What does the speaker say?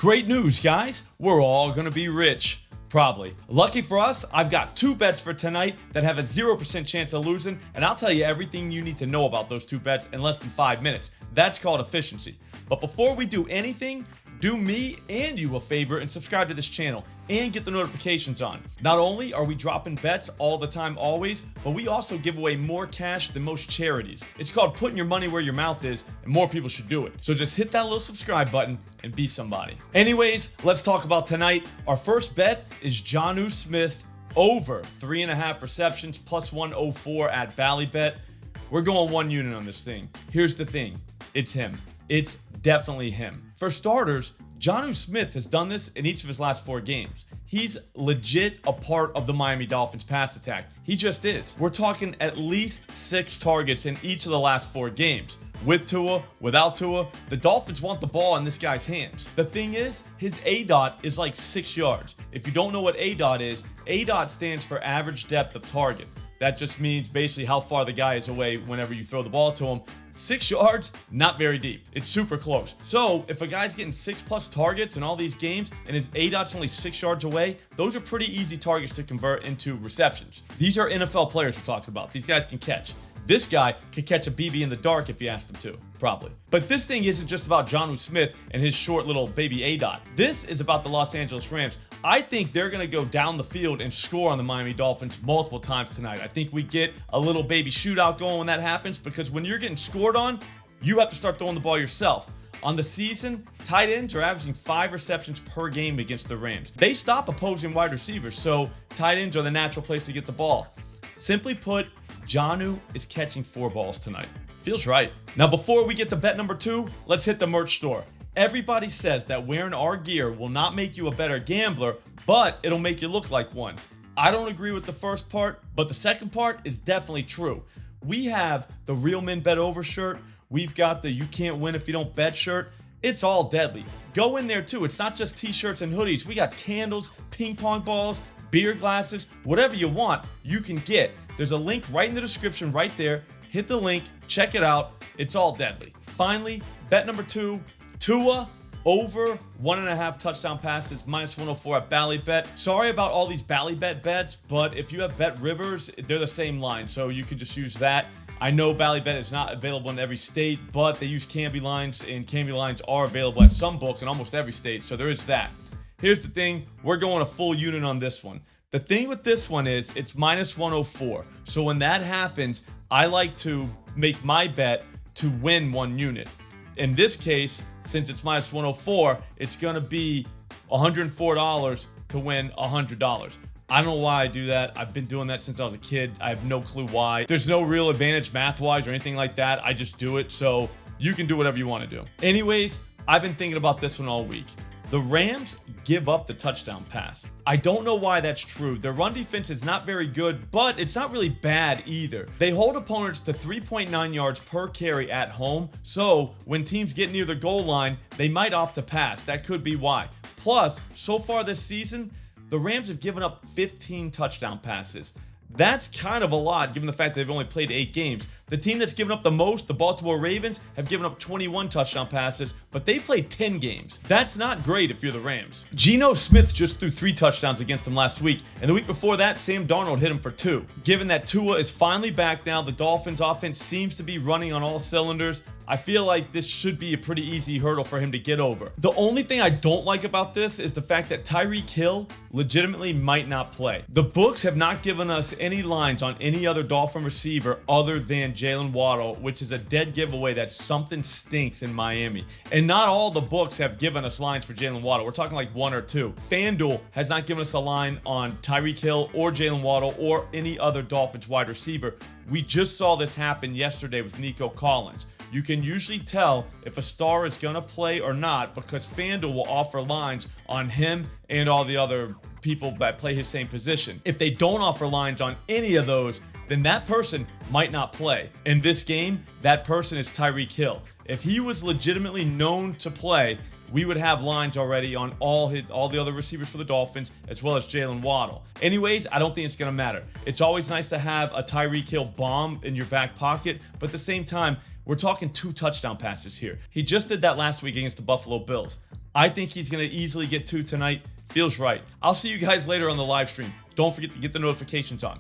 Great news, guys. We're all gonna be rich. Probably. Lucky for us, I've got 2 bets for tonight that have a 0% chance of losing, and I'll tell you everything you need to know about those 2 bets in less than 5 minutes. That's called efficiency. But before we do anything, do me and you a favor and subscribe to this channel and get the notifications on. Not only are we dropping bets all the time always, but we also give away more cash than most charities. It's called putting your money where your mouth is, and more people should do it. So just hit that little subscribe button and be somebody. Anyways, let's talk about tonight. Our first bet is Jonnu Smith over 3.5 receptions plus 104 at Ballybet. We're going 1 unit on this thing. Here's the thing. It's him. It's definitely him. For starters, Jonnu Smith has done this in each of his last 4 games. He's legit a part of the Miami Dolphins pass attack. He just is. We're talking at least 6 targets in each of the last 4 games. With Tua, without Tua, the Dolphins want the ball in this guy's hands. The thing is, his ADOT is like 6 yards. If you don't know what ADOT is, ADOT stands for average depth of target. That just means basically how far the guy is away whenever you throw the ball to him. 6 yards, not very deep. It's super close. So if a guy's getting 6+ targets in all these games and his ADOT's only 6 yards away, those are pretty easy targets to convert into receptions. These are NFL players we're talking about. These guys can catch. This guy could catch a BB in the dark if you asked him to, probably. But this thing isn't just about Jonnu Smith and his short little baby ADOT. This is about the Los Angeles Rams. I think they're going to go down the field and score on the Miami Dolphins multiple times tonight. I think we get a little baby shootout going when that happens, because when you're getting scored on, you have to start throwing the ball yourself. On the season, tight ends are averaging 5 receptions per game against the Rams. They stop opposing wide receivers, so tight ends are the natural place to get the ball. Simply put, Jonnu is catching 4 balls tonight. Feels right. Now, before we get to bet number 2, let's hit the merch store. Everybody says that wearing our gear will not make you a better gambler, but it'll make you look like one. I don't agree with the first part, but the second part is definitely true. We have the Real Men Bet Over shirt. We've got the You Can't Win If You Don't Bet shirt. It's all deadly. Go in there too. It's not just t-shirts and hoodies. We got candles, ping pong balls, beer glasses, whatever you want, you can get. There's a link right in the description right there. Hit the link, check it out. It's all deadly. Finally, bet number 2, Tua over 1.5 touchdown passes, minus 104 at Ballybet. Sorry about all these Ballybet bets, but if you have Bet Rivers, they're the same line, so you can just use that. I know Ballybet is not available in every state, but they use Canby lines, and Canby lines are available at some book in almost every state, so there is that. Here's the thing, we're going a full unit on this one. The thing with this one is it's minus 104. So when that happens, I like to make my bet to win 1 unit. In this case, since it's minus 104, it's going to be $104 to win $100. I don't know why I do that. I've been doing that since I was a kid. I have no clue why. There's no real advantage math-wise or anything like that. I just do it. So you can do whatever you want to do. Anyways, I've been thinking about this one all week. The Rams give up the touchdown pass. I don't know why that's true. Their run defense is not very good, but it's not really bad either. They hold opponents to 3.9 yards per carry at home, so when teams get near the goal line, they might opt to pass. That could be why. Plus, so far this season, the Rams have given up 15 touchdown passes. That's kind of a lot given the fact that they've only played 8 games. The team that's given up the most, the Baltimore Ravens, have given up 21 touchdown passes, but they played 10 games. That's not great if you're the Rams. Jonnu Smith just threw 3 touchdowns against them last week, and the week before that, Sam Darnold hit him for 2. Given that Tua is finally back now, the Dolphins offense seems to be running on all cylinders. I feel like this should be a pretty easy hurdle for him to get over. The only thing I don't like about this is the fact that Tyreek Hill legitimately might not play. The books have not given us any lines on any other Dolphin receiver other than Jalen Waddle, which is a dead giveaway that something stinks in Miami. And not all the books have given us lines for Jalen Waddle. We're talking like 1 or 2. FanDuel has not given us a line on Tyreek Hill or Jalen Waddle or any other Dolphins wide receiver. We just saw this happen yesterday with Nico Collins. You can usually tell if a star is going to play or not because FanDuel will offer lines on him and all the other people that play his same position. If they don't offer lines on any of those, then that person might not play. In this game, that person is Tyreek Hill. If he was legitimately known to play, we would have lines already on all the other receivers for the Dolphins, as well as Jalen Waddle. Anyways, I don't think it's going to matter. It's always nice to have a Tyreek Hill bomb in your back pocket, but at the same time, we're talking 2 touchdown passes here. He just did that last week against the Buffalo Bills. I think he's going to easily get 2 tonight. Feels right. I'll see you guys later on the live stream. Don't forget to get the notifications on.